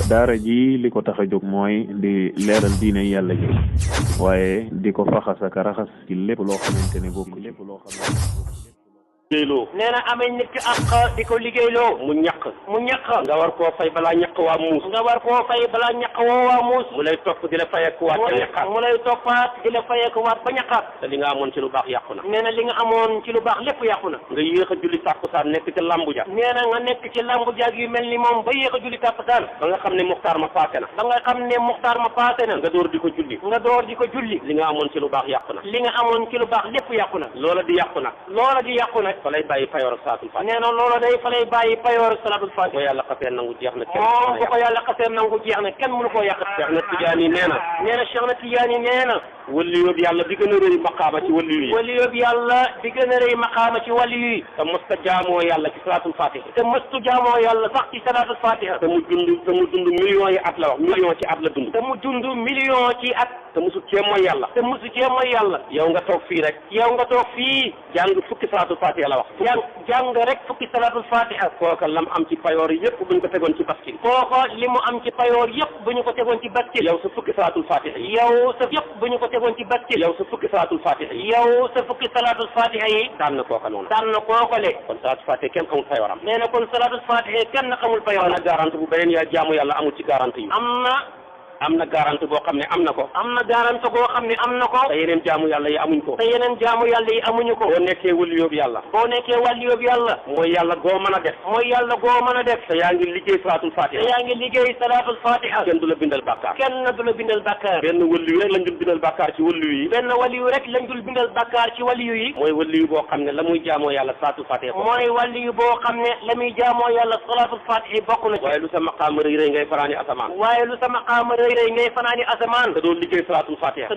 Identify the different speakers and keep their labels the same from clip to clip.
Speaker 1: daara ji li ko tax a jóg mooy di leeral diine yàlla ji waaye di ko faxas ak raxas ci lépp loo xamante ne bokk lépp loo xam
Speaker 2: liggéeyloo nee na amee nit ki ak di ko liggéeyloo mu ñaq nga war koo fay balaa ñaq waa muus waa muus mu lay topp di la fayeeku waat ba ñaqaat mu lay toppaat di la fayeeku waat ba ñaqaat te li nga amoon ci lu baax yàqu na nee na li nga amoon ci lu baax lépp yàqu na nga yéex a julli tàkkusaan nekk ci lambu ja nee na nga nekk ci lambu jaag yu mel ni moom ba yéex a julli tàkkusaan ba nga xam ne muxtaar ma paase na nga door di ko julli li nga amoon ci lu baax yàqu na lépp yàqu na loola di yàqu nag fa lay bàyyi payoor ak salaatul faatiha nee na loola day fa lay bàyyi payoor ak salaatul faatiha ko yàlla xasee nangu jeex na kenn bu ko yàlla xasee nangu jeex na kenn mënu koo yàq Cheikh na Tidiane nee na Cheikh na Tidiane nee na waliyu yàlla di gën a rëy maqaama ci waliyu yi waliyu yàlla di gën a rëy maqaama ci waliyu yi te mësta jaamoo yàlla ci salaatul faatiha te mëstu jaamoo yàlla sax ci salaatul faatiha te mu dund millions yi at la wax million ci at la dund te mu dund million ci at te musu cee mooy yàlla yow nga toog fii jàng fukki salaatul faatiha la wax jàng rek fukki salaatul faatiha kooka lam am ci payoor yëpp bu ñu ko tegoon ci baskil kooka li mu am ci payoor yëpp bu ñu ko tegoon ci baskil yow sa fukki salaatul faatiha yi daan na kooka noonu daan na kooka le kon salaatul faatiha kenn amul payooram nee na kon salaatul faatiha kenn xamul payooram na garanti bu beneen yaa jaamu yàlla amul ci garanti yi am na garanti boo xam ne am na ko te yeneen jaamu yàlla yi amuñ ko boo nekkee waliyoobu yàlla mooy yàlla goo mën a def te yaa ngi liggéey salaatul faatiha kenn du la bindal bàkkaar benn waliyu rek lañ dul bindal bàkkaar ci waliyu yi mooy waliyu boo xam ne la muy jaamoo yàlla salaatul faatiha bokk na ci waaye lu sa maqaama rëy rëy ngay fanaani asamaan te doo liggéey salaatul faatiha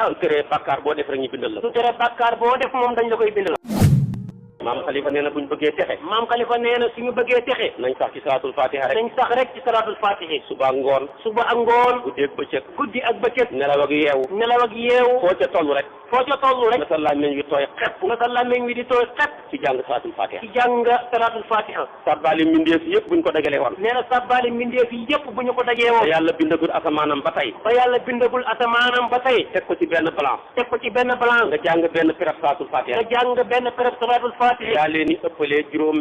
Speaker 2: su tere bàkkaar boo def rek ñu bindal la su tere bàkkaar boo def moom dañ la koy bindal maam Khalifa nee na buñ bëggee texe suñu bëggee texe nañ sax ci salaatul faatiha rek suba ak ngoon guddi ak bëccëg nelaw ak yeewu foo ca toll rek nga sa làmmiñ wi di tooy xepp ci jàng salaatul faatiha sabbaali mbindeef yëpp buñ ko dajalee woon nee na sabbaali mbindeef yëpp bu ñu ko dajee woon te yàlla bindagul asamaanam ba tey teg ko ci benn balance nga jàng benn pereb salaatul faatiha yaa leen ni ëppalee juróom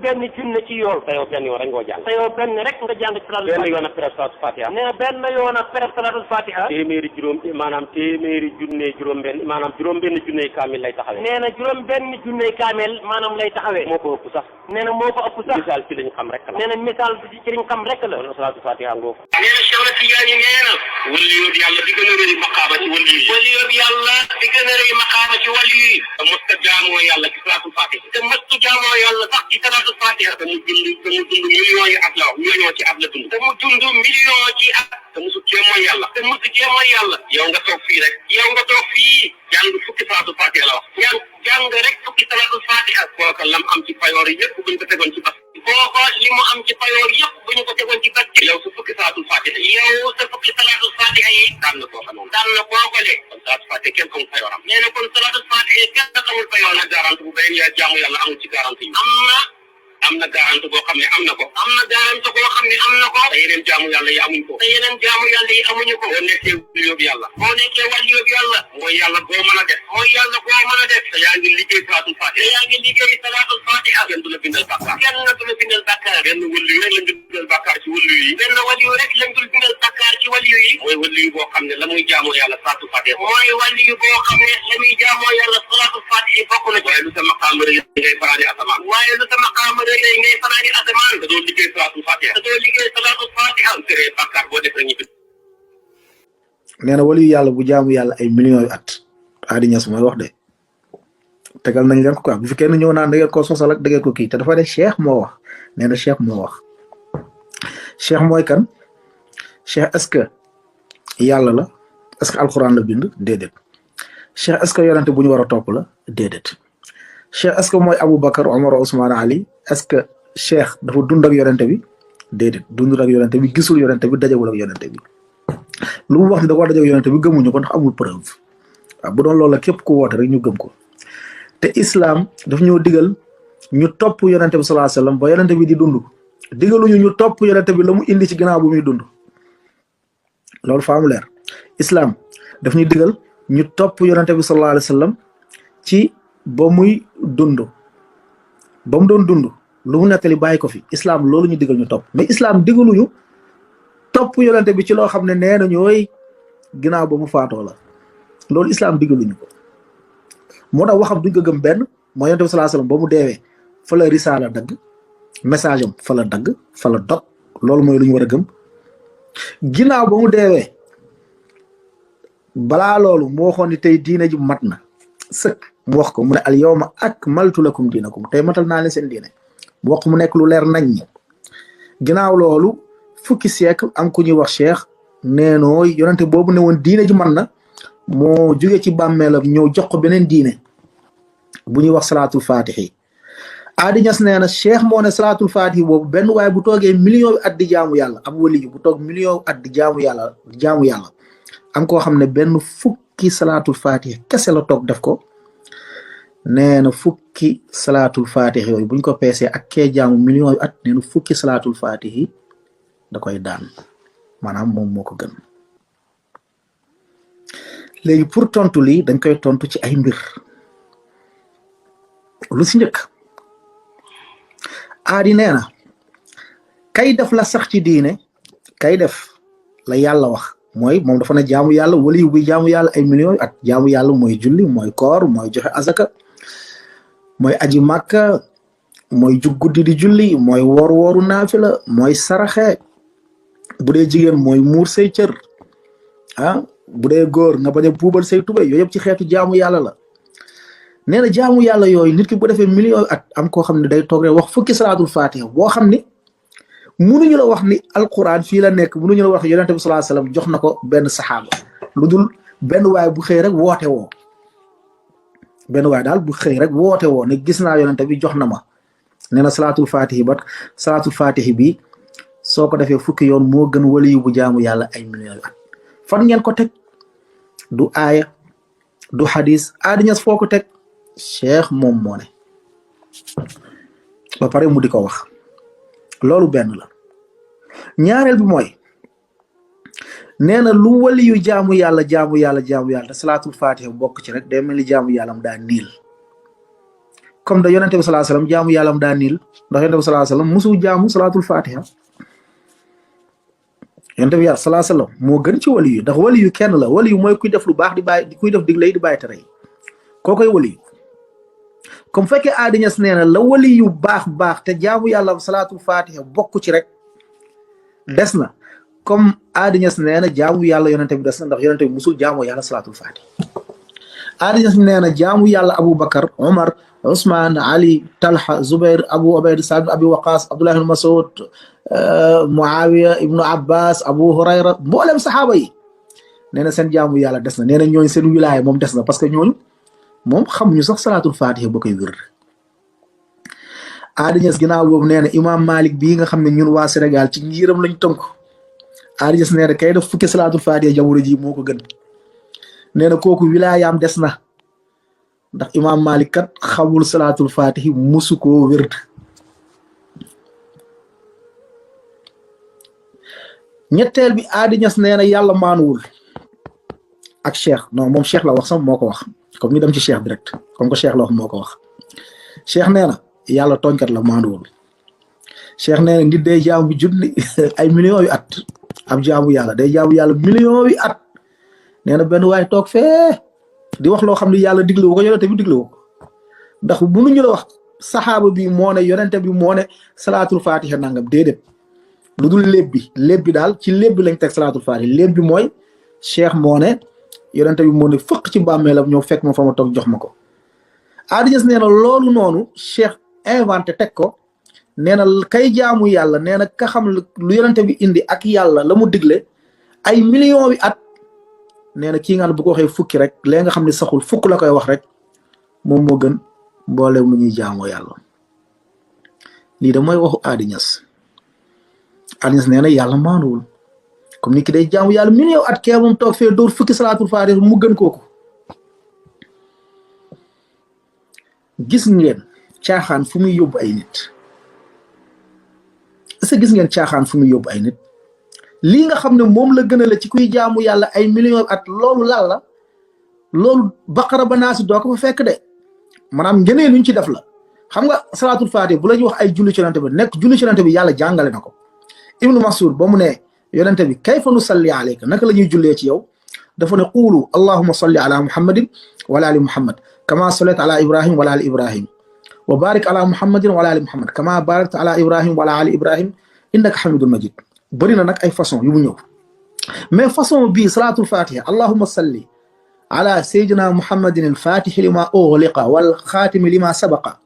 Speaker 2: benn junne ci yool te yow benn yoon rek nga jàng benn yoon ak pereb salaatul faatiha nee na benn yoon ak pereb salaatul faatiha téeméeri junne juróom benn junne kaamil lay taxawee nee na juróom benn junne kaamil maanaam lay taxawee moo ko ëpp sax misaal ci liñ xam rek la kon salaatul faatiha ngoo nee na Cheikh na Tidiane nee na waliyoobu yàlla di gën a rëy maqaama ci waliyu yi te mësta jaamoo yàlla ci salaatul faatiha te mëstu jaamoo yàlla sax ci salaatul faatiha te mu dund millions yi at la wax million ci at la dund te mu dund million ci at te musu cee mooy yàlla yow nga toog fii jàng fukki salaatul faatiha la wax jàng rek fukki salaatul faatiha kooka lam am ci payoor yëpp buñ ko tegoon ci bas kooka li mu am ci payoor yëpp bu ñu ko tegoon ci bas yow sa fukki salaatul faatiha yi daan na kooka le kon salaatul faatiha kenn amul payooram nee na kon salaatul faatiha kenn amul payoor na garanti bu beneen yaa jaamu yàlla amul ci garanti yi am na garanti boo xam ne am na ko te yeneen jaamu yàlla yi amuñu ko boo nekkee waliyoobu yàlla mooy yàlla goo mën a def te yaa ngi liggéey salaatul faatiha kenn du la bindal bàkkaar benn waliyu rek lañ dul bindal bàkkaar ci waliyu yi mooy waliyu boo xam ne la muy jaamoo yàlla salaatul faatiha bokk na ci waaye lu sa maqaama rëy ngay fanaani asamaan te doo liggéey salaatul faatiha su tere bàkkaar boo def rek ñu
Speaker 3: nee na waliyu yàlla bu jaamu yàlla ay millions yu at Adi Niass mooy wax de tegal nañ leen ko quoi bu fi kenn ñëw naan da ngeen ko sosal ak da ngeen ko kii te dafa ne Cheikh moo wax nee na Cheikh moo wax Cheikh mooy kan Cheikh est-ce que yàlla la est-ce que alxuraan la bind déedéet Cheikh est-ce que yonente bu ñu war a topp la déedéet Cheikh est-ce que mooy Aboubacar Omar Ousmane Ali est-ce que Cheikh dafa dund ak yonente bi déedéet dundul ak yonente bi gisul yonente bi dajewul ak yonente bi lu mu wax ni da ko dajew yonente bi gëmuñu ko ndax amul preuve waaw bu doon loolu la képp ku woote rek ñu gëm ko te islam daf ñoo digal ñu topp yonente bi sallallahu alayhi wasallam ba yonente bi di dund digaluñu ñu topp yonente bi la mu indi ci ginnaaw bu muy dund loolu faamu leer islam daf ñu digal ñu topp yonente bi sallallahu alayhi wasallam ci ba muy dund ba mu doon dund lu mu nettali bàyyi ko fi islam loolu ñu digal ñu topp mais islam digaluñu topp yonente bi ci loo xam ne nee na ñooy ginnaaw ba mu faatoo la loolu islam digaluñu ko moo tax waxam duñ ko gëm benn moo yonente bi sallallahu alayhi wasallam ba mu deewee fa la risaala dagg message am fa la dagg fa la dog loolu mooy lu ñu war a gëm ginnaaw ba mu deewee balaa loolu mu waxoon ni tey diine ji mat na sëkk mu wax ko mu ne al yawma akmaltu lakum diinakum tey matal naa leen seen diine mu wax mu nekk lu leer nañ ñi ginnaaw loolu fukki siècle am ku ñuy wax cheikh neenooy yonente boobu ne woon diine ji man na moo jóge ci bàmmeelam ñëw jox ko beneen diine bu ñuy wax salaatul fatixi Adi Ñas nee na cheikh moo ne salaatul fatixi boobu benn waaye bu toogee million at di jaamu yàlla ab wali bu toog million at di jaamu yàlla am koo xam ne benn fukki salaatul fatixi kese la toog def ko nee na fukki salaatul fatixi yooyu buñ ko peesee ak kee jaamu million at nee na fukki salaatul fatixi da koy daan maanaam moom moo ko gën léegi pour tontu lii dañ koy tontu ci ay mbir lu si njëkk aadi nee na kay def la sax ci diine kay def la yàlla wax mooy moom dafa ne jaamu yàlla wali buy jaamu yàlla ay millions at jaamu yàlla mooy julli mooy koor mooy joxe azaka mooy aji màkka mooy jug guddi di julli mooy wooru naafila mooy saraxe bu dee jigéen mooy muur say cër bu dee góor nga bañ a buubal say tubay yooyu yëpp ci xeetu jaamu yàlla la nee na jaamu yàlla yooyu nit ki bu defee million at am koo xam ne day toog rek wax fukki salaatul fatiha boo xam ni munuñu la wax ni alquran fii la nekk munuñu la wax yonente bi sallallahu alayhi wasallam jox na ko benn saxaaba lu dul benn waay bu xëy rek woote woo benn waay daal bu xëy rek woote woo ne gis naa yonente bi jox na ma nee na salaatul fatihi bi soo ko defee fukki yoon moo gën wali bu jaamu yàlla ay millions at fan ngeen ko teg du aaya du hadis Adi Ñas foo ko teg cheikh moom moo ne ba pare mu di ko wax loolu benn la ñaareel bi mooy nee na lu wali yu jaamu yàlla te salaatul fatiha bokk ci rek day mel ni jaamu yàllam daa niil comme da yonente bi sallallahu alayhi wasallam jaamu yàllam daa niil ndax yonente bi sallallahu alayhi wasallam musu jaamu salaatul fatiha yonente bi sallallahu alayhi wasallam moo gën ci wali yu ndax wali yu kenn la wali yu mooy kuy def lu baax di bàyyi kuy def digle di bàyyi tere yi kookoy wali yu comme fekkee Adi Ñas nee na la wali yu baax te jaamu yàlla salaatul fatiha bokk ci rek des na comme Adi Ñas nee na jaamu yàlla yonente bi des na ndax yonente bi musul jaamu yàlla salaatul fatiha Adi Ñas nee na jaamu yàlla Aboubacar Omar Ousmane Ali Talha Zubair Abu Ubayd Saad Abi Waqas Abdullah ibn Mas'ud Muawiya ibnu Abbas Abu Hurayra mboolem saxaaba yi nee na seen jaamu yàlla des na nee na ñooñu seen wilaaya moom des na parce que ñooñu moom xamuñu sax salaatul fatiha ba koy wér Adi Ñas ginnaaw boobu nee na imam Malik bii nga xam ne ñun waa Sénégal ci ngiram lañ tënk Adi Ñas nee na kay def fukki salaatul fatiha jamono ji moo ko gën nee na kooku wilaayaam des na ndax imam Malik kat xamul salaatul fatiha musu koo wér ñetteel bi Adi Ñas nee na yàlla maanuwul ak cheikh non moom cheikh la wax sax moo ko wax comme ñu dem ci cheikh direct comme que cheikh la wax moo ko wax cheikh nee na yàlla tooñkat la maanuwul cheikh nee na nit day jaamu junni ay millions yu at ab jaamu yàlla day jaamu yàlla millions yu at nee na benn waay toog fee di wax loo xam ne yàlla diglewu ko yonente bi diglewu ko ndax mënuñu la wax saxaaba bi moo ne yonente bi moo ne salaatul fatiha nangam déedéet lu dul léeb bi daal ci léeb bi lañ teg salaatul fatiha léeb bi mooy cheikh moo ne yonente bi moo ne fëq ci bàmmeelam ñëw fekk ma fa ma toog jox ma ko Adi Ñas nee na loolu noonu cheikh inventé teg ko nee na kay jaamu yàlla nee na ka xam lu yonente bi indi ak yàlla la mu digle ay millions wi at nee na kii nga xam ne bu ko waxee fukki rek léegi nga xam ne saxul fukk la koy wax rek moom moo gën mboolem mu ñuy jaamoo yàlla lii de mooy waxu Adi Ñas Adi Ñas nee na yàlla maanuwul comme ni ki day jaamu yàlla millions at kee moom toog fee dóor fukki salaatul fatiha mu gën kooku gis ngeen caaxaan fu muy yóbbu ay nit est-ce que gis ngeen caaxaan fu muy yóbbu ay nit lii nga xam ne moom la gën a la ci kuy jaamu yàlla ay millions at loolu lan la loolu baqara ba naasi doo ko fa fekk de maanaam ngëneel luñ ci def la xam nga salaatul faatiha bu la ñu wax ay julli ci yonente bi nekk julli ci yonente bi yàlla jàngale na ko ibnu mas'ud ba mu ne yonente bi kayfa nusalli alayka naka la ñuy jullee ci yow dafa ne quulu allahumma salli ala muhammadin wa ala ali muhammad kama sallayta ala ibrahim wa ala ali ibrahim wa barik ala muhammadin wa ala ali muhammad kama barakta ala ibrahim wa ala ali ibrahim innaka hamidun majid bëri na nag ay façon yu mu ñëw mais façon bii salaatul fatiha allahumma salli ala sayyidina muhammadin al-fatihi lima ughliqa wal khatimi lima sabaqa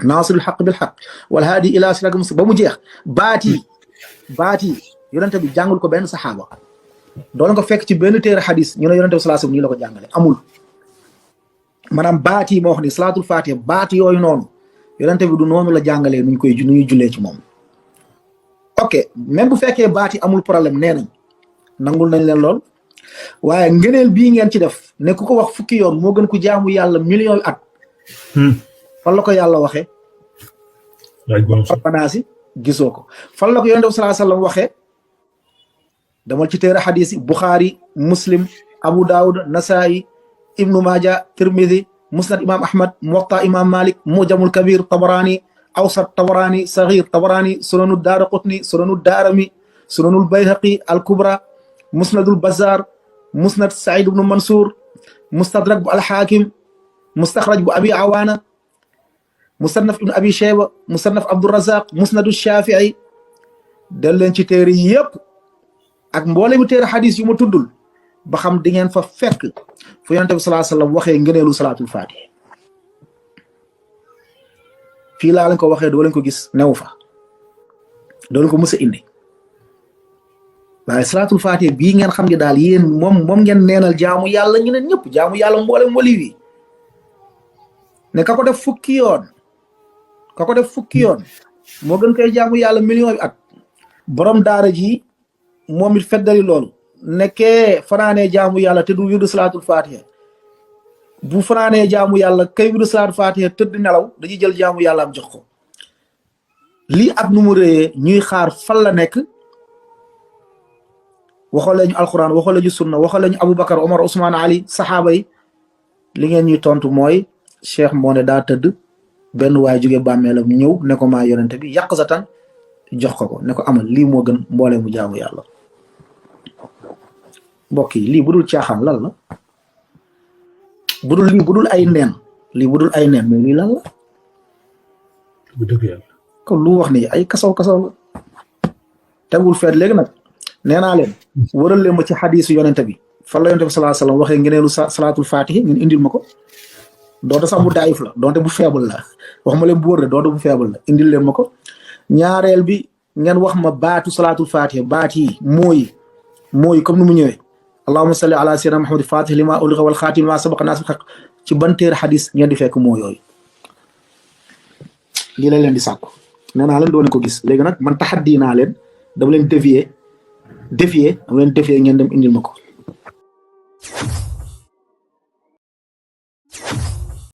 Speaker 3: nasirul haqq bil haqq wal hadi ila siratal mustaqim ba mu jeex baati yonente bi jàngul ko benn saxaaba doon nga fekk ci benn téere xadis ñu ne yonente bi sallallahu alayhi wasallam nii la ko jàngale amul maanaam baati moo wax ni salaatul fatiha baati yooyu noonu yonente bi du noonu la jàngalee nu ñuy jullee ci moom ok même bu fekkee baati amul problème nee nañ nangul nañ leen lool waaye ngëneel bii ngeen ci def ne ku ko wax fukki yoon moo gën ku jaamu yàlla million at fan la ko yàlla waxee banaasi gisoo ko fan la ko yonent bi sallallahu alayhi wasallam waxee damal ci téere xadis yi Bukhari Muslim Abu Dawud Nasaa'i Ibnu Maaja Tirmidhi Musnad Imam Ahmad Muwatta Imam Malik Mujamul Kabir Tabarani Awsat Tabarani Saghir Tabarani Sunanud Daraqutni Sunanud Darimi Sunanul Bayhaqi Al Kubra Musnadul Bazzar Musnad Sa'id ibn Mansur Mustadrak bu Al-Hakim Mustakhraj bu Abi Awana Musannaf ibn Abi Shayba Musannaf Abdurrazzaq Musnadu Shafi'i del leen ci téere yëpp ak mboolemu téere xadis yu ma tuddul ba xam di ngeen fa fekk fu yonent bi sallallahu alayhi wasallam waxee ngëneelu salaatul faatiha fii laa leen ko waxee doo leen ko gis new fa doo leen ko mës a indi waaye salaatul faatiha bii ngeen xam ne daal yéen moom ngeen neenal jaamu yàlla ñu ne ñëpp jaamu yàlla mboolem wali wi ne ka ko def fukki yoon moo gën koy jaamu yàlla million bi at borom daara ji moom it feddali loolu nekkee fanaanee jaamu yàlla te du wirdu salaatul fatiha bu fanaanee jaamu yàlla kay wirdu salaatul fatiha tëdd nelaw dañuy jël jaamu yàlla am jox ko lii ak nu mu réyee ñuy xaar fan la nekk waxoo lañu alquran waxoo lañu sunna waxoo lañu Aboubacar Omar Ousmane Ali saxaaba yi li ngeen ñuy tontu mooy cheikh moo ne daa tëdd benn waay jóge bàmmeelam ñëw ne ko maa yonente bi yàq sa tan jox ko ne ko amal lii moo gën mboole mu jaamu yàlla mbokk yi lii budul caaxaan lan la budul ay neen lii budul ay neen mais lii lan la kon lu wax ni ay kasaw la tegul feet léegi nag nee naa leen wëral leen ma ci xadiisu yonente bi fan la yonente bi sallallahu alayhi wasallam waxee ngeneelu salaatul faatihi ngeen indil ma ko doonte sax bu daayif la doonte bu faible la wax ma leen bu wër de doonte bu faible la indil leen ma ko ñaareel bi ngeen wax ma baatu salaatul faatiha baat yi mooy comme ni mu ñëwee allahumma salli ala sayyidina muhammad fatih lima uliqa wal xaatim lima sabaqa naas bil haqq ci ban téere xadis ngeen di fekk moo yooyu lii la leen di sàkku nee naa leen doone ko gis léegi nag man taxaddi naa leen dama leen défier ngeen dem indil ma ko